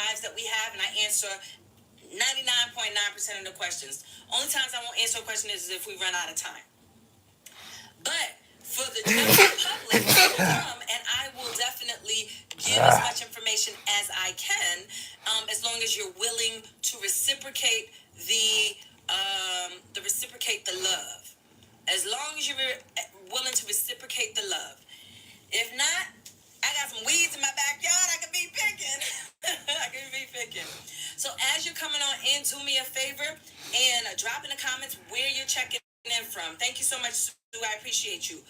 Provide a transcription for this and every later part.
lives that we have, and I answer 99.9% of the questions. Only times I won't answer a question is if we run out of time. But for the general public, I will come and I will definitely give as much information as I can, as long as you're willing to reciprocate the love. As long as you're willing to reciprocate the love. If not, I got some weeds in my backyard. I could be picking. I could be picking. So as you're coming on in, do me a favor and drop in the comments where you're checking in from. Thank you so much, Sue. I appreciate you.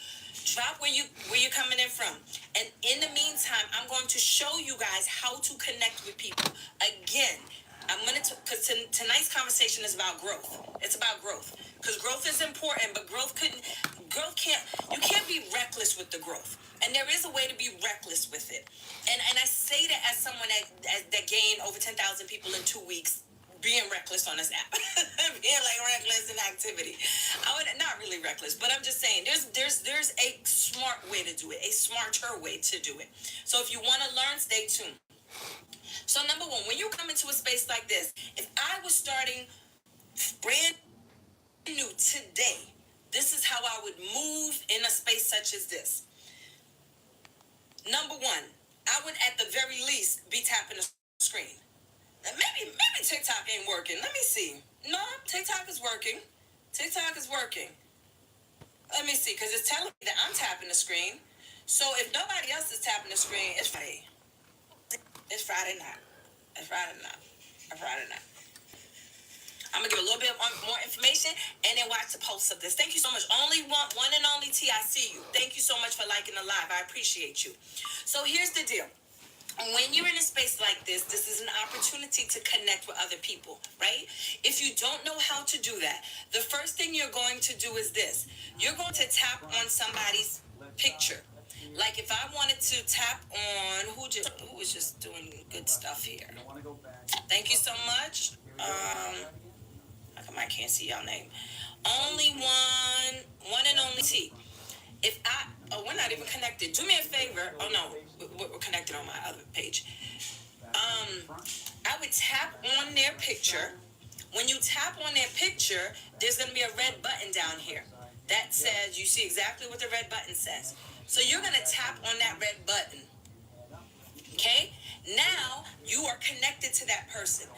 Drop where you're coming in from. And in the meantime, I'm going to show you guys how to connect with people. Again, because tonight's conversation is about growth. It's about growth. Because growth is important, but you can't be reckless with the growth. And there is a way to be reckless with it. And I say that as someone that gained over 10,000 people in 2 weeks, being reckless on this app. Being like reckless in activity. Not really reckless, but I'm just saying there's a smart way to do it, a smarter way to do it. So if you want to learn, stay tuned. So number one, when you come into a space like this, if I was starting brand new today, this is how I would move in a space such as this. Number one, I would at the very least be tapping the screen. Maybe TikTok ain't working. Let me see. No, TikTok is working. TikTok is working. Let me see, because it's telling me that I'm tapping the screen. So if nobody else is tapping the screen, it's Friday. It's Friday night. It's Friday night. It's Friday night. I'm going to give a little bit more information and then watch the post of this. Thank you so much. One and only T, I see you. Thank you so much for liking the live. I appreciate you. So here's the deal. When you're in a space like this is an opportunity to connect with other people, right? If you don't know how to do that, the first thing you're going to do is this. You're going to tap on somebody's picture. Like if I wanted to tap on who was just doing good stuff here. Thank you so much. How come I can't see y'all name? Only one and only T. We're not even connected. Do me a favor. Oh no, we're connected on my other page. I would tap on their picture. When you tap on their picture, there's going to be a red button down here that says, you see exactly what the red button says. So you're going to tap on that red button. Okay? Now you are connected to that person.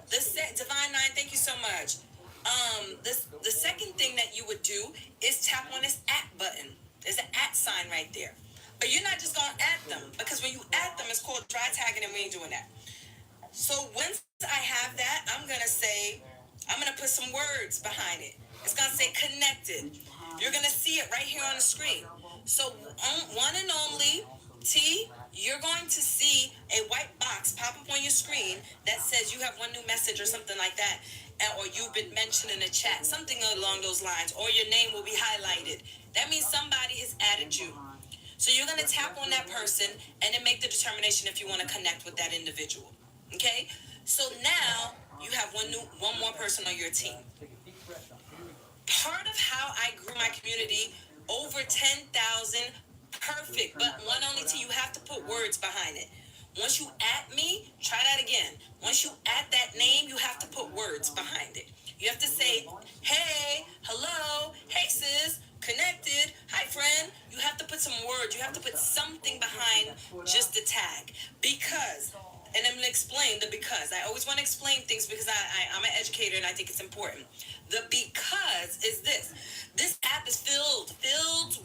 Divine Nine, thank you so much. The second thing that you would do is tap on this @ button. There's an @ sign right there. But you're not just going to @ them, because when you @ them, it's called dry tagging, and we ain't doing that. So once I have that, I'm going to put some words behind it. It's going to say connected. You're going to see it right here on the screen. So one and only T, you're going to see a white box pop up on your screen that says you have one new message or something like that, or you've been mentioned in a chat, something along those lines, or your name will be highlighted. That means somebody has added you. So you're going to tap on that person and then make the determination if you want to connect with that individual. Okay? So now you have one more person on your team. Part of how I grew my community, over 10,000, perfect, but one only T, you have to put words behind it. Once you @ me, try that again. Once you @ that name, you have to put words behind it. You have to say, hey, hello, hey sis, connected, hi friend. You have to put some words. You have to put something behind just the tag. Because, and I'm going to explain the because. I always want to explain things because I'm an educator and I think it's important. The because is this. This app is filled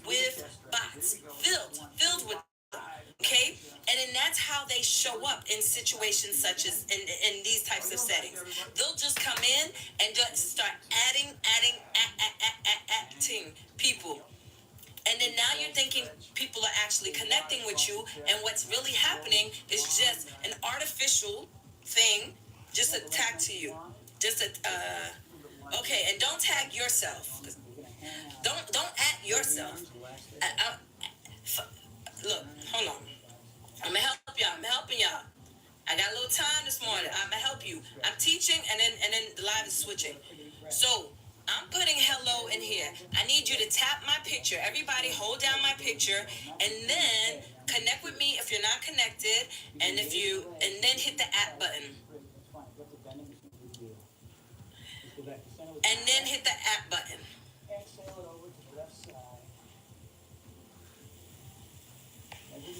with bots. Filled with them. Okay? And then that's how they show up in situations such as in these types of settings. They'll just come in and just start adding people. And then now you're thinking people are actually connecting with you, and what's really happening is just an artificial thing, just a tag to you. Okay, and don't tag yourself. Don't @ yourself. Look, hold on. I'm gonna help y'all. I'm helping y'all. I got a little time this morning. I'm gonna help you. I'm teaching, and then the live is switching. So I'm putting hello in here. I need you to tap my picture. Everybody hold down my picture and then Connect with me if you're not connected, and then hit the at button. And then hit the at button.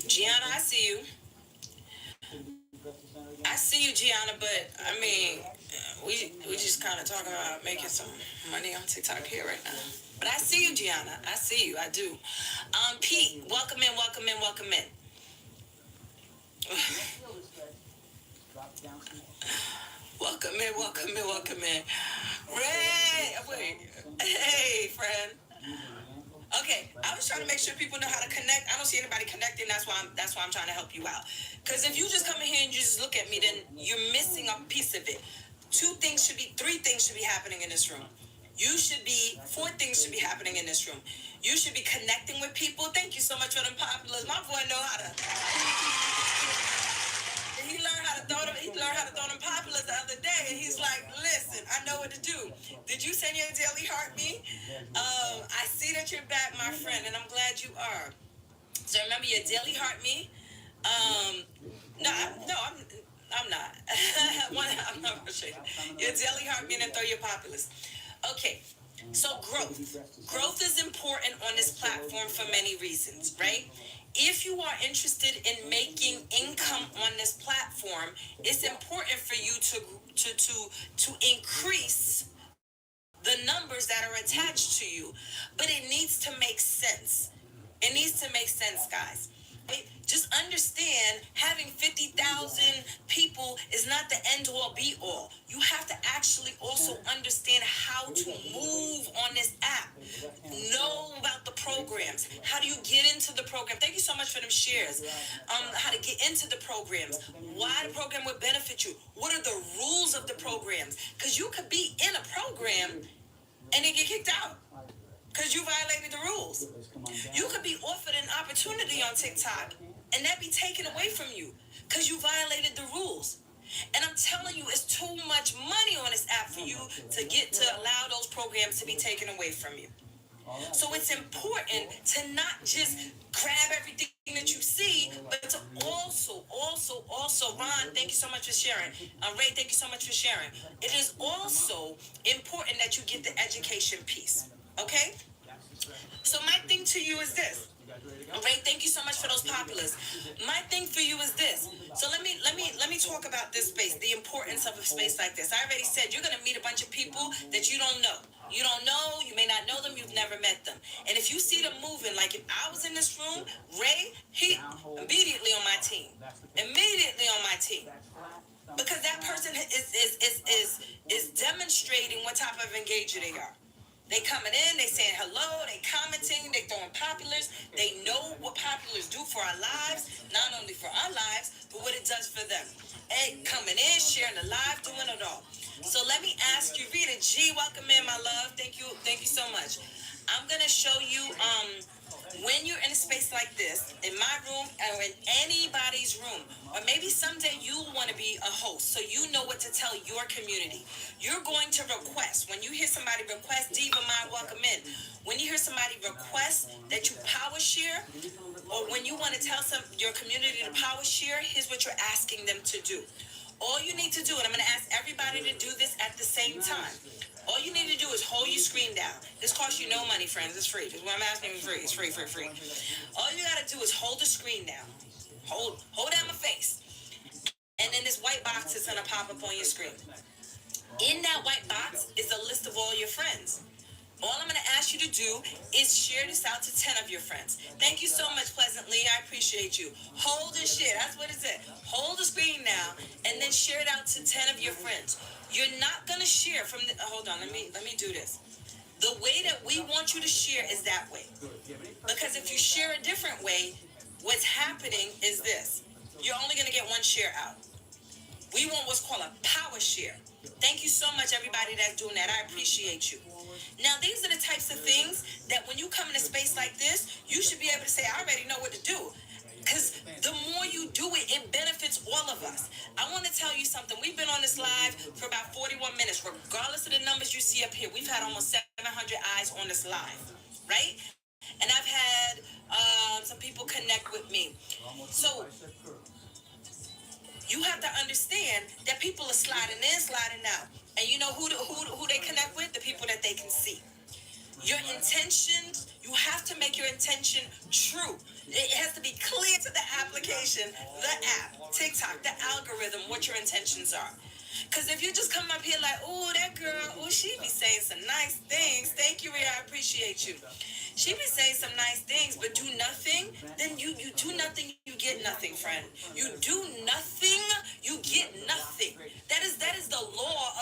Gianna, I see you. I see you, Gianna, but I mean, we just kind of talking about making some money on TikTok here right now. But I see you, Gianna. I see you. I do. Pete, welcome in, welcome in, welcome in. Welcome in, welcome in, welcome in. Ray, wait. Hey, friend. Okay, I was trying to make sure people know how to connect. I don't see anybody connecting. That's why I'm trying to help you out. Because if you just come in here and you just look at me, then you're missing a piece of it. 3 things should be happening in this room. 4 things should be happening in this room. You should be connecting with people. Thank you so much for them populars. My boy know how to. He learned how to throw them populars the other day, and he's like, "Listen, I know what to do." Did you send your daily heart me? I see that you're back, my friend, and I'm glad you are. So remember your daily heart me. No, I'm not. I'm not frustrated. Your daily heart me and throw your populars. Okay. So growth is important on this platform for many reasons, right? If you are interested in making income on this platform, it's important for you to increase the numbers that are attached to you, but it needs to make sense. It needs to make sense, guys. Just understand, having 50,000 people is not the end all be all. You have to actually also understand how to move on this app. Know about the programs. How do you get into the program? Thank you so much for them shares. How to get into the programs. Why the program would benefit you. What are the rules of the programs? Because you could be in a program and then get kicked out because you violated the rules. You could be offered an opportunity on TikTok and that be taken away from you because you violated the rules. And I'm telling you, it's too much money on this app for you to allow those programs to be taken away from you. So it's important to not just grab everything that you see, but to also, Ron, thank you so much for sharing. Ray, thank you so much for sharing. It is also important that you get the education piece. Okay? So my thing to you is this. Ray, thank you so much for those populars. My thing for you is this. So let me talk about this space, the importance of a space like this. I already said you're gonna meet a bunch of people that you don't know. You may not know them, you've never met them. And if you see them moving, like if I was in this room, Ray, he immediately on my team. Immediately on my team. Because that person is demonstrating what type of engager they are. They coming in, they saying hello, they commenting, they throwing populars. They know what populars do for our lives, not only for our lives, but what it does for them. And coming in, sharing the live, doing it all. So let me ask you, Rita G, welcome in, my love. Thank you so much. I'm gonna show you when you're in a space like this, in my room or in anybody's room, or maybe someday you want to be a host so you know what to tell your community. You're going to request. When you hear somebody request, Diva Mind, welcome in. When you hear somebody request that you power share, or when you want to tell your community to power share, here's what you're asking them to do. All you need to do, and I'm going to ask everybody to do this at the same time. All you need to do is hold your screen down. This costs you no money, friends. It's free. This is what I'm asking you, free. It's free. All you got to do is hold the screen down. Hold down my face. And then this white box is going to pop up on your screen. In that white box is a list of all your friends. All I'm going to ask you to do is share this out to 10 of your friends. Thank you so much, Pleasantly. I appreciate you. Hold this shit. That's what it said. Hold the screen now and then share it out to 10 of your friends. You're not going to share from the... Hold on. Let me do this. The way that we want you to share is that way. Because if you share a different way, what's happening is this. You're only going to get one share out. We want what's called a power share. Thank you so much, everybody that's doing that. I appreciate you. Now, these are the types of things that when you come in a space like this, you should be able to say, I already know what to do. Because the more you do it, it benefits all of us. I want to tell you something. We've been on this live for about 41 minutes. Regardless of the numbers you see up here, we've had almost 700 eyes on this live, right? And I've had some people connect with me. So you have to understand that people are sliding in, sliding out. And you know who they connect with? The people that they can see. Your intentions, you have to make your intention true. It has to be clear to the application, the app, TikTok, the algorithm, what your intentions are. Because if you just come up here like, oh, that girl, oh, she be saying some nice things. Thank you, Rhea, I appreciate you. She be saying some nice things, but do nothing, then you do nothing, you get nothing, friend. You do nothing, you get nothing. That is the law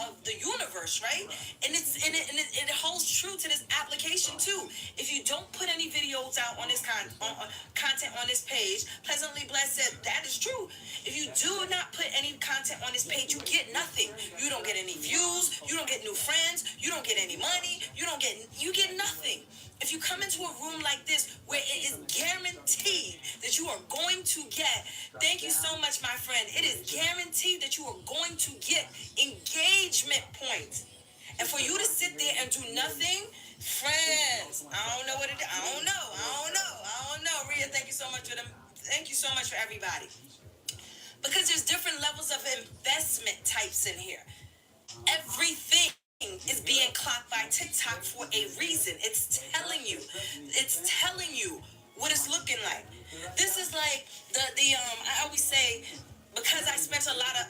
of the universe, right? And it holds true to this application too. If you don't put any videos out on this content on this page, Pleasantly Blessed said that is true. If you do not put any content on this page, you get nothing. You don't get any views, you don't get new friends, you don't get any money, you get nothing. If you come into a room like this where it is guaranteed that you are going to get, thank you so much, my friend. It is guaranteed that you are going to get engagement points. And for you to sit there and do nothing, friends, I don't know what it is. I don't know. Rhea, thank you so much for them. Thank you so much for everybody. Because there's different levels of investment types in here. Everything is being clocked by TikTok for a reason. It's telling you what it's looking like. This is like the I always say, because I spent a lot of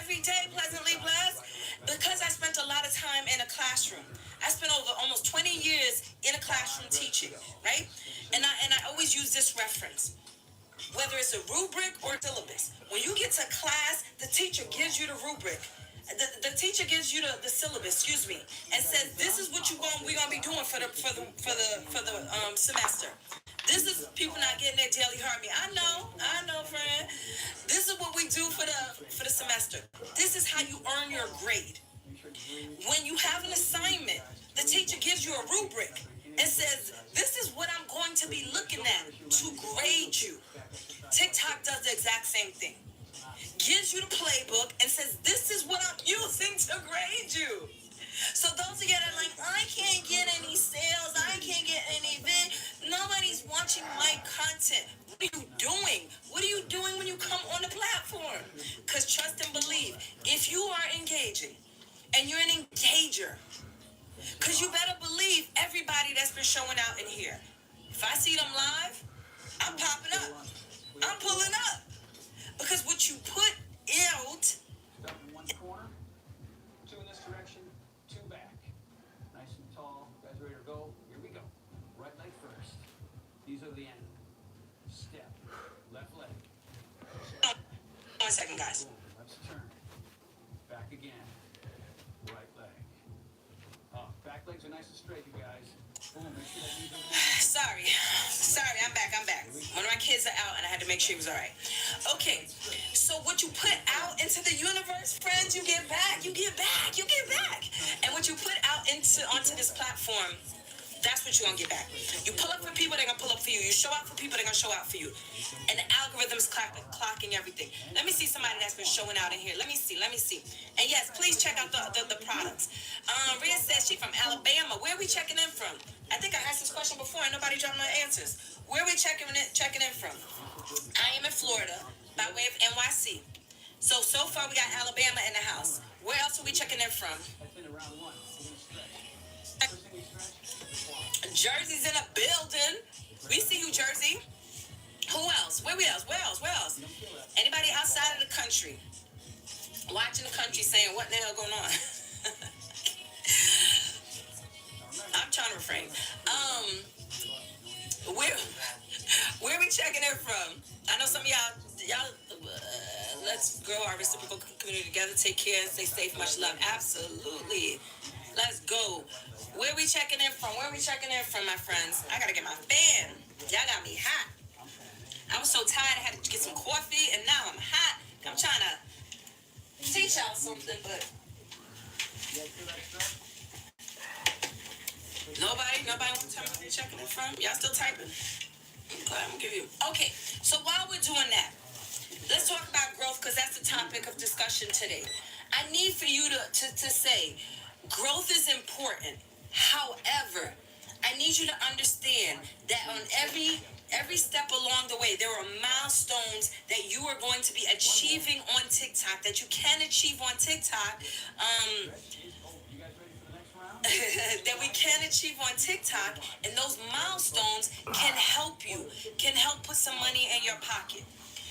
every day Pleasantly Blessed, because I spent a lot of time in a classroom. I spent over almost 20 years in a classroom teaching, right? And I always use this reference. Whether it's a rubric or a syllabus, when you get to class, the teacher gives you the rubric. The teacher gives you the syllabus, excuse me, and says this is what we're gonna be doing for the semester. This is people not getting their daily harmony. I know, friend. This is what we do for the semester. This is how you earn your grade. When you have an assignment, the teacher gives you a rubric and says, this is what I'm going to be looking at to grade you. TikTok does the exact same thing. Gives you the playbook and says, this is what I'm using to grade you. So those of you that are like, I can't get any sales, I can't get any nobody's watching my content. What are you doing? What are you doing when you come on the platform? Because trust and believe, if you are engaging and you're an engager, because you better believe everybody that's been showing out in here, if I see them live, I'm popping up. I'm pulling up. Because what you put out. Step in one corner, two in this direction, two back. Nice and tall. You guys ready to go? Here we go. Right leg first. These are the end. Step. Left leg. 1 second, guys. Let's turn. Back again. Right leg. Back legs are nice and straight, you guys. Sorry, I'm back. One of my kids are out and I had to make sure he was all right. Okay, so what you put out into the universe, friends, you get back. And what you put out onto this platform, that's what you're going to get back. You pull up for people, they're going to pull up for you. You show out for people, they're going to show out for you. And the algorithm's clocking everything. Let me see somebody that's been showing out in here. Let me see. And yes, please check out the products. Rhea says she's from Alabama. Where are we checking in from? I think I asked this question before and nobody dropped my answers. Where are we checking in from? I am in Florida by way of NYC. So far we got Alabama in the house. Where else are we checking in from? Jersey's in a building. We see you, Jersey. Who else? Where else? Anybody outside of the country? Watching the country saying, what the hell going on? I'm trying to refrain. Where are we checking in from? I know some of y'all let's grow our reciprocal community together. Take care, stay safe, much love. Absolutely. Let's go. Where we checking in from, my friends? I gotta get my fan. Y'all got me hot. I was so tired, I had to get some coffee, and now I'm hot. I'm trying to teach y'all something, but nobody wants to tell me where you're checking it from? Y'all still typing? Okay, I'm gonna give you. Okay, so while we're doing that, let's talk about growth, because that's the topic of discussion today. I need for you to say, growth is important. However, I need you to understand that on every step along the way, there are milestones that you are going to be achieving on TikTok, that you can achieve on TikTok. That we can achieve on TikTok, and those milestones can help you, can help put some money in your pocket.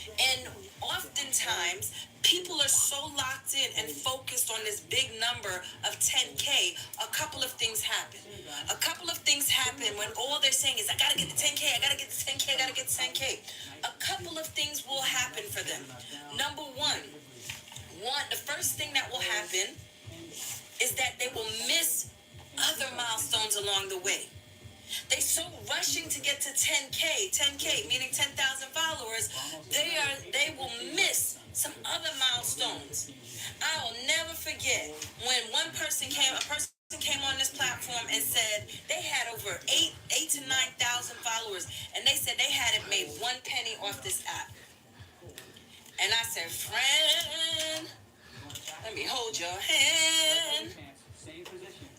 And oftentimes, people are so locked in and focused on this big number of 10K. A couple of things happen. A couple of things happen when all they're saying is, I gotta get the 10K, I gotta get the 10K, I gotta get the 10K. A couple of things will happen for them. Number one, the first thing that will happen is that they will miss other milestones along the way. They so rushing to get to 10K, meaning 10,000 followers, they will miss some other milestones. I'll never forget when a person came on this platform and said they had over 8 to 9,000 followers, and they said they hadn't made 1 penny off this app. And I said, friend, let me hold your hand.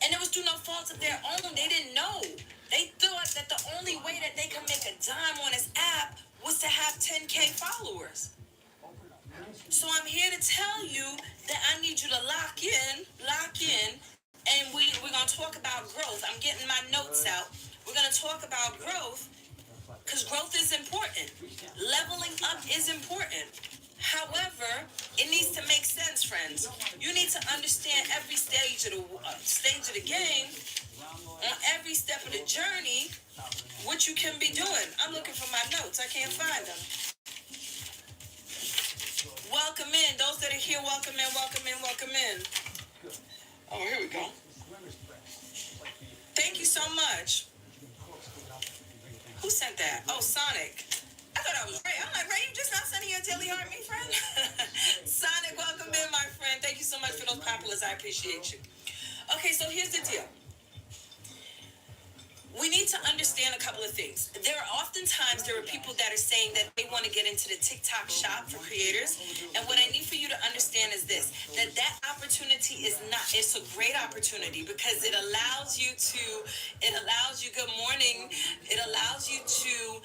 And it was through no fault of their own. They didn't know. They thought that the only way that they could make a dime on this app was to have 10K followers. So I'm here to tell you that I need you to lock in, and we're going to talk about growth. I'm getting my notes out. We're going to talk about growth because growth is important. Leveling up is important. However, it needs to make sense, friends. You need to understand every stage of the game, on every step of the journey, what you can be doing. I'm looking for my notes. I can't find them. Welcome in. Those that are here, welcome in, welcome in, welcome in. Oh, here we go. Thank you so much. Who sent that? Oh, Sonic. I thought I was Ray. I'm like, Ray, you just not sending your Daily Heart, me, friend? Sonic, welcome in, my friend. Thank you so much for those populars. I appreciate you. Okay, so here's the deal. We need to understand a couple of things. There are people that are saying that they want to get into the TikTok shop for creators. And what I need for you to understand is this, that opportunity is not, it's a great opportunity because it allows you, good morning, it allows you to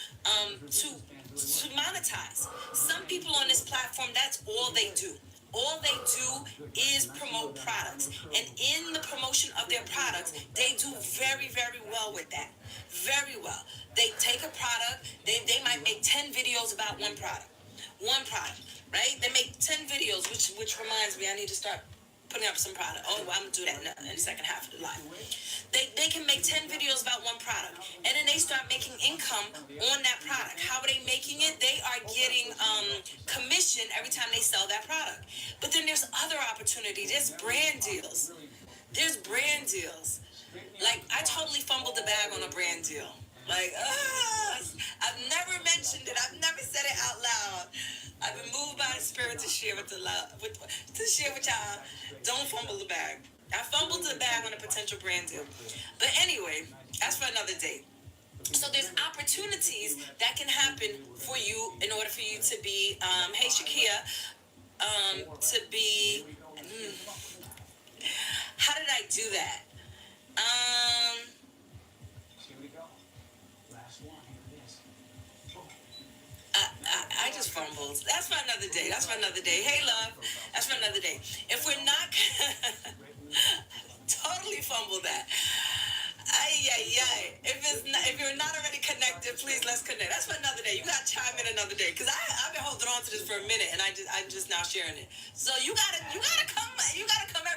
monetize. Some people on this platform, that's all they do. All they do is promote products. And in the promotion of their products, they do very, very well with that. Very well. They take a product, they might make 10 videos about one product. Right? They make 10 videos, which reminds me, I need to start putting up some product. Oh, well, I'm going to do that in the second half of the live. They can make 10 videos about one product, and then they start making income on that product. How are they making it? They are getting commission every time they sell that product. But then there's other opportunities. There's brand deals. Like, I totally fumbled the bag on a brand deal. Like, I've never mentioned it. I've never said it out loud. I've been moved by the spirit to share with y'all. Don't fumble the bag. I fumbled the bag on a potential brand deal. But anyway, that's for another day. So there's opportunities that can happen for you in order for you to be, hey Shakia, to be, how did I do that? Here we go. Last one. Here it is. I just fumbled. That's for another day. Hey, love. That's for another day. If we're not... totally fumbled that. If you're not already connected, please let's connect. That's for another day. You got to chime in another day. Because I've been holding on to this for a minute and I'm just now sharing it. So you gotta come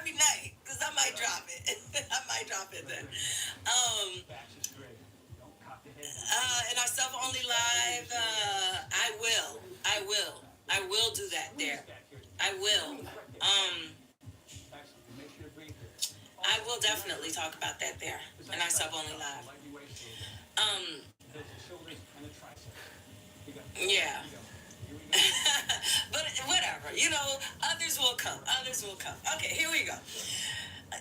every night. Because I might drop it. I might drop it then. In our self-only live, I will do that there. I will. I will definitely talk about that there in our self-only live. Yeah. But whatever, others will come. Okay, here we go.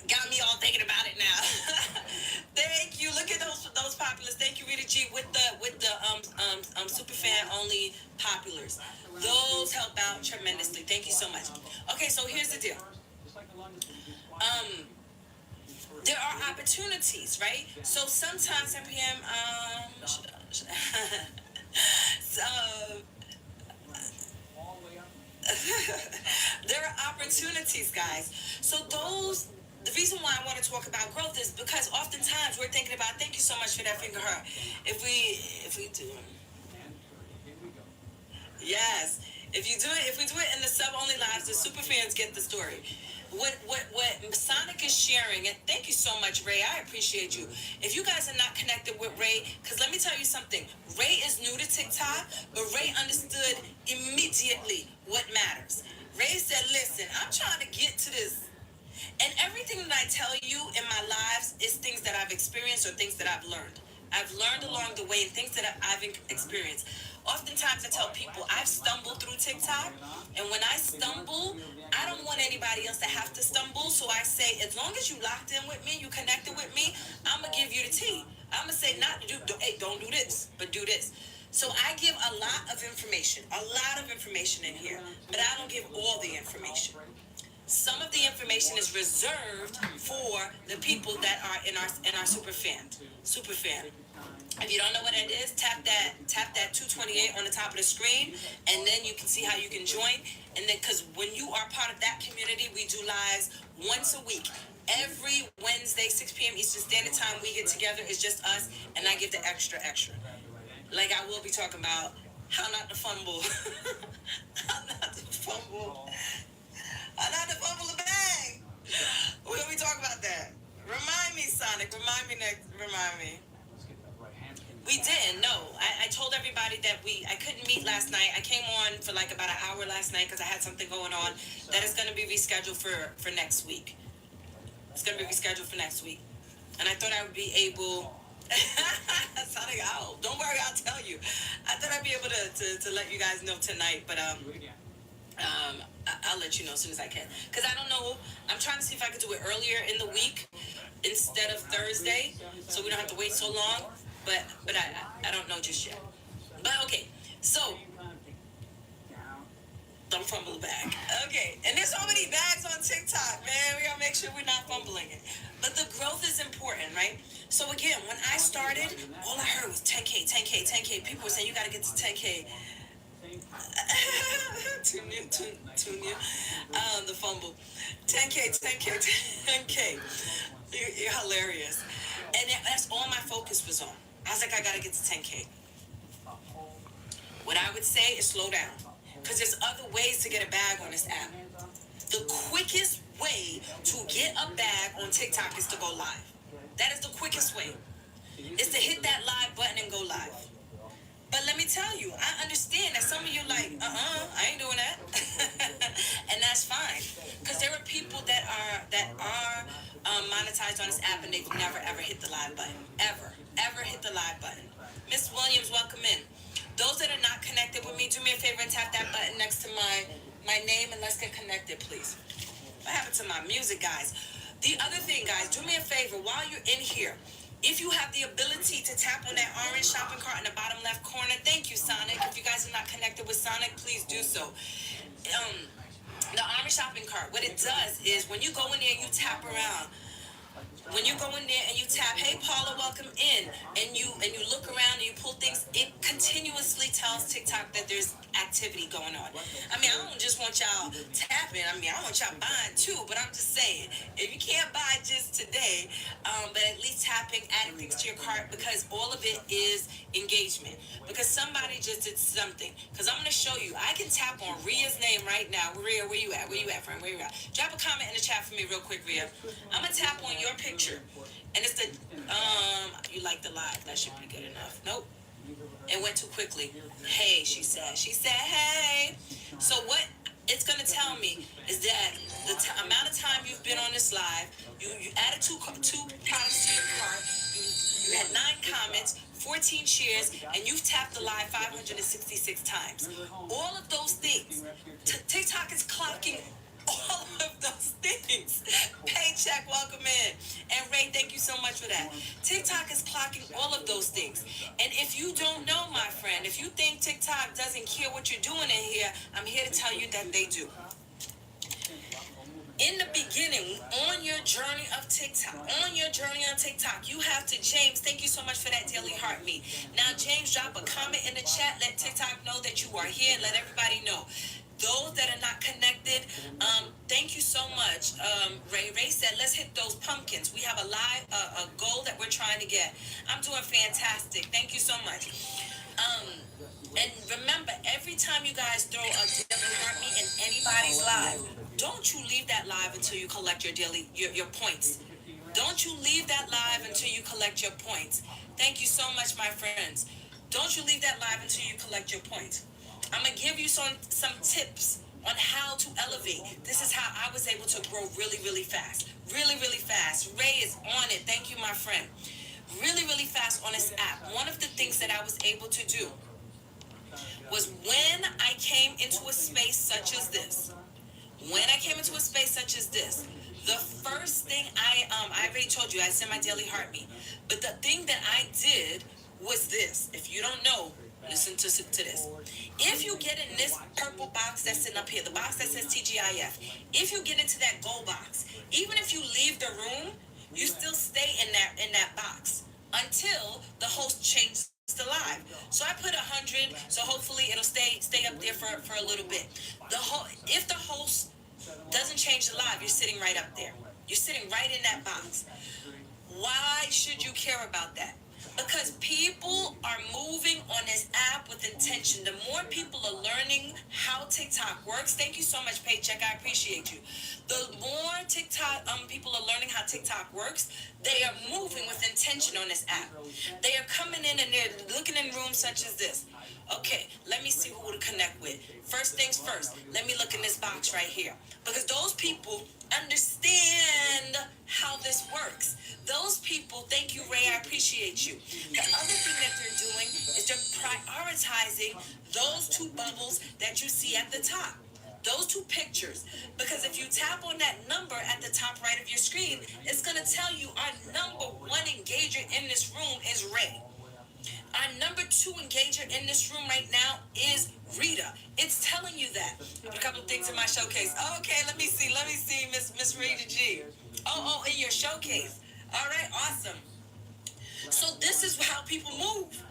Got me all thinking about it now. Thank you. Look at those populars. Thank you, Rita G, with the super fan only populars. Those help out tremendously. Thank you so much. Okay, so here's the deal. there are opportunities, right? So sometimes 10 p.m. So All the way up. there are opportunities, guys. So those. The reason why I want to talk about growth is because oftentimes we're thinking about. Thank you so much for that finger hurt. If we do. And here we go. Yes. If we do it in the sub only lives, the super fans get the story. What Sonic is sharing, and thank you so much, Ray. I appreciate you. If you guys are not connected with Ray, because let me tell you something. Ray is new to TikTok, but Ray understood immediately what matters. Ray said, listen, I'm trying to get to this. And everything that I tell you in my lives is things that I've experienced or things that I've learned. I've learned along the way and things that I've experienced. Oftentimes I tell people I've stumbled through TikTok, and when I stumble, I don't want anybody else to have to stumble. So I say, as long as you locked in with me, you connected with me, I'm gonna give you the tea. I'm gonna say, not to do, hey, don't do this, but do this. So I give a lot of information in here, but I don't give all the information. Some of the information is reserved for the people that are in our super fan. If you don't know what it is, tap that 228 on the top of the screen, and then you can see how you can join. And then, because when you are part of that community, we do lives once a week. Every Wednesday, 6 p.m. Eastern Standard Time, we get together. It's just us, and I give the extra. Like I will be talking about how not to fumble. How not to fumble. How not to fumble a bag. We'll be talking about that. Remind me, Sonic. Remind me. We didn't. No, I told everybody that I couldn't meet last night. I came on for like about an hour last night because I had something going on. That is going to be rescheduled for next week. It's going to be rescheduled for next week, and I thought I would be able. Sonic, don't worry, I'll tell you. I thought I'd be able to let you guys know tonight, but I'll let you know as soon as I can. Because I don't know. I'm trying to see if I could do it earlier in the week instead of Thursday, so we don't have to wait so long. But I don't know just yet. But okay, so don't fumble the bag. Okay, and there's so many bags on TikTok, man. We gotta make sure we're not fumbling it. But the growth is important, right? So again, when I started, all I heard was 10K. People were saying you gotta get to 10K. Tune in. The fumble. 10K. You're hilarious. And that's all my focus was on. I was like, I gotta get to 10K. What I would say is slow down. Because there's other ways to get a bag on this app. The quickest way to get a bag on TikTok is to go live. That is the quickest way. Is to hit that live button and go live. But let me tell you, I understand that some of you like, I ain't doing that. And that's fine. Because there are people that are monetized on this app and they've never ever hit the live button. Ever hit the live button. Miss Williams, welcome in. Those that are not connected with me, do me a favor and tap that button next to my name and let's get connected, please. What happened to my music, guys? The other thing, guys, do me a favor while you're in here. If you have the ability to tap on that orange shopping cart in the bottom left corner, thank you, Sonic. If you guys are not connected with Sonic, please do so. The orange shopping cart, what it does is when you go in there, you tap around. When you go in there and you tap, hey Paula, welcome in, and you look around and you pull things, it continuously tells TikTok that there's activity going on. I mean, I don't just want y'all tapping. I mean, I want y'all buying too, but I'm just saying, if you can't buy just today, but at least tapping, adding things to your cart, because all of it is engagement. Because somebody just did something. Because I'm going to show you, I can tap on Ria's name right now. Ria, where you at, friend? Where you at? Drop a comment in the chat for me real quick, Ria. I'm going to tap on your picture. And it's the you like the live, that should be good enough. Nope, it went too quickly. Hey, she said hey. So what it's gonna tell me is that the amount of time you've been on this live, you added two products to your cart, you had 9 comments, 14 shares, and you've tapped the live 566 times. All of those things, TikTok is clocking all of those things. Paycheck, welcome in. And Ray, thank you so much for that. TikTok is clocking all of those things. And if you don't know, my friend, if you think TikTok doesn't care what you're doing in here, I'm here to tell you that they do. In the beginning, on your journey of TikTok, on your journey on TikTok, you have to, James, thank you so much for that daily heart me. Now, James, drop a comment in the chat. Let TikTok know that you are here. Let everybody know. Those that are not connected, thank you so much. Ray said, let's hit those pumpkins. We have a live, a goal that we're trying to get. I'm doing fantastic. Thank you so much. And remember, every time you guys throw a daily heart me in anybody's live, don't you leave that live until you collect your points. Don't you leave that live until you collect your points. Thank you so much, my friends. Don't you leave that live until you collect your points. I'm going to give you some tips on how to elevate. This is how I was able to grow really, really fast. Really, really fast. Ray is on it. Thank you, my friend. Really, really fast on this app. One of the things that I was able to do was when I came into a space such as this. When I came into a space such as this, the first thing I already told you, I sent my daily heartbeat. But the thing that I did was this. If you don't know, listen to this. If you get in this purple box that's sitting up here, the box that says TGIF, if you get into that gold box, even if you leave the room, you still stay in that box until the host changes the live. So I put 100, so hopefully it'll stay up there for a little bit. If the host doesn't change the live, you're sitting right up there. You're sitting right in that box. Why should you care about that? Because people are moving on this app with intention. The more people are learning how TikTok works, thank you so much, Paycheck. I appreciate you. The more TikTok people are learning how TikTok works, they are moving with intention on this app. They are coming in and they're looking in rooms such as this. Okay, let me see who to connect with. First things first, let me look in this box right here. Because those people understand how this works. Those people, thank you, Ray, I appreciate you. The other thing that they're doing is they're prioritizing those two bubbles that you see at the top. Those two pictures. Because if you tap on that number at the top right of your screen, it's going to tell you our number one engager in this room is Ray. Our number two engager in this room right now is Rita. It's telling you that. A couple of things in my showcase. Okay, let me see, Miss Rita G. Oh, in your showcase. All right, awesome. So this is how people move.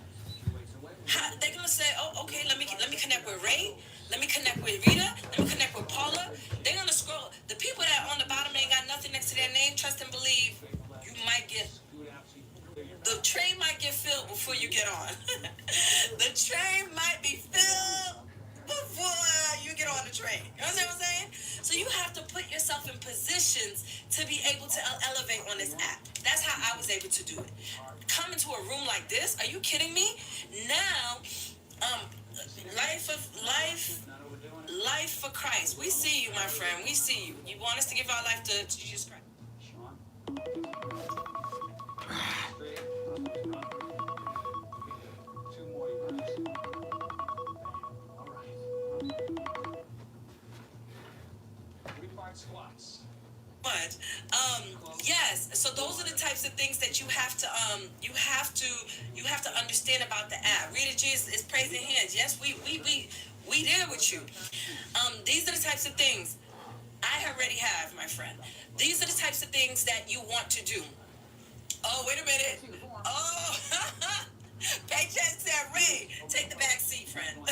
They're gonna say, oh, okay, let me connect with Ray. Let me connect with Rita. Let me connect with Paula. They're gonna scroll. The people that are on the bottom ain't got nothing next to their name. Trust and believe. You might get. The train might get filled before you get on. The train might be filled before you get on the train. You understand what I'm saying? So you have to put yourself in positions to be able to elevate on this app. That's how I was able to do it. Come into a room like this? Are you kidding me? Now, life for Christ. We see you, my friend. We see you. You want us to give our life to Jesus Christ. Squats. But yes, so those are the types of things that you have to understand about the app. Rita G is praising hands. Yes, we there with you. These are the types of things I already have, my friend. These are the types of things that you want to do. Oh, wait a minute. Oh, Paycheck said, Ray, take the back seat, friend.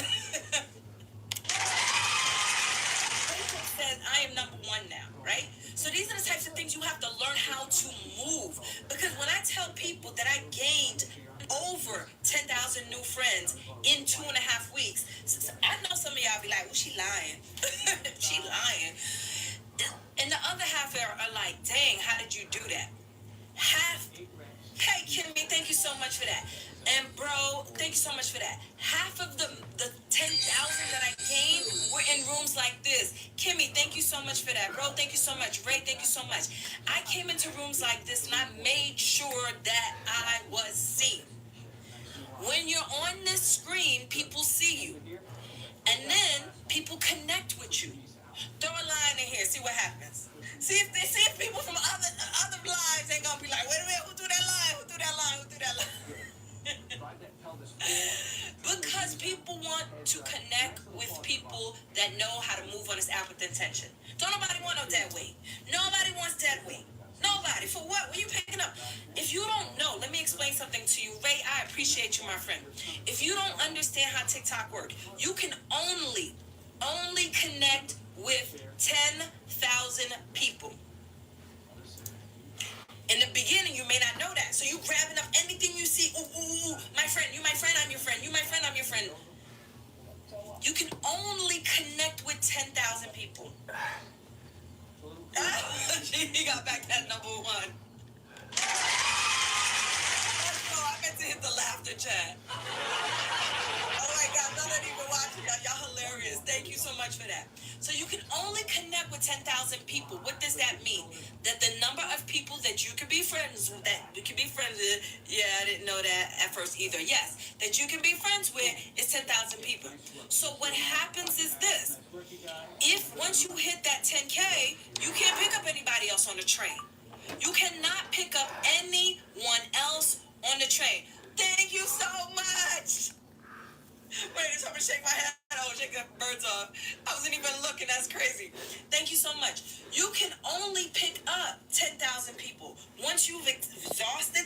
Says I am number one now, right? So these are the types of things you have to learn how to move. Because when I tell people that I gained over 10,000 new friends in 2.5 weeks, I know some of y'all be like, well, she lying. She lying. And the other half are like, dang, how did you do that? Hey, Kimmy, thank you so much for that. And bro, thank you so much for that. Half of the 10,000 that I gained were in rooms like this. Kimmy, thank you so much for that. Bro, thank you so much. Ray, thank you so much. I came into rooms like this and I made sure that I was seen. When you're on this screen, people see you. And then people connect with you. Throw a line in here, see what happens. See if people from other lives ain't gonna be like, wait a minute, who threw that line? Who threw that line? Who threw that line? Because people want to connect with people that know how to move on this app with intention. Don't nobody want no dead weight. Nobody wants dead weight. everybody for what? What are you picking up? If you don't know, let me explain something to you. Ray, I appreciate you, my friend. If you don't understand how TikTok works, you can only connect with 10,000 people. In the beginning, you may not know that. So you grabbing up anything you see. Ooh, my friend, you my friend, I'm your friend. You my friend, I'm your friend. You can only connect with 10,000 people. He got back that number one. Let's go. I meant to hit the laughter chat. Oh my God, none of you been watching y'all. Y'all hilarious. Thank you so much for that. So you can only connect with 10,000 people. What does that mean? That the number of people that you can be friends with, yeah, I didn't know that at first either. Yes, that you can be friends with is 10,000 people. So what happens is this. If once you hit that 10K, you can't pick up anybody else on the train. You cannot pick up anyone else on the train. Thank you so much. Wait, I'm gonna shake my head. I was shaking the birds off. I wasn't even looking. That's crazy. Thank you so much. You can only pick up 10,000 people. Once you've exhausted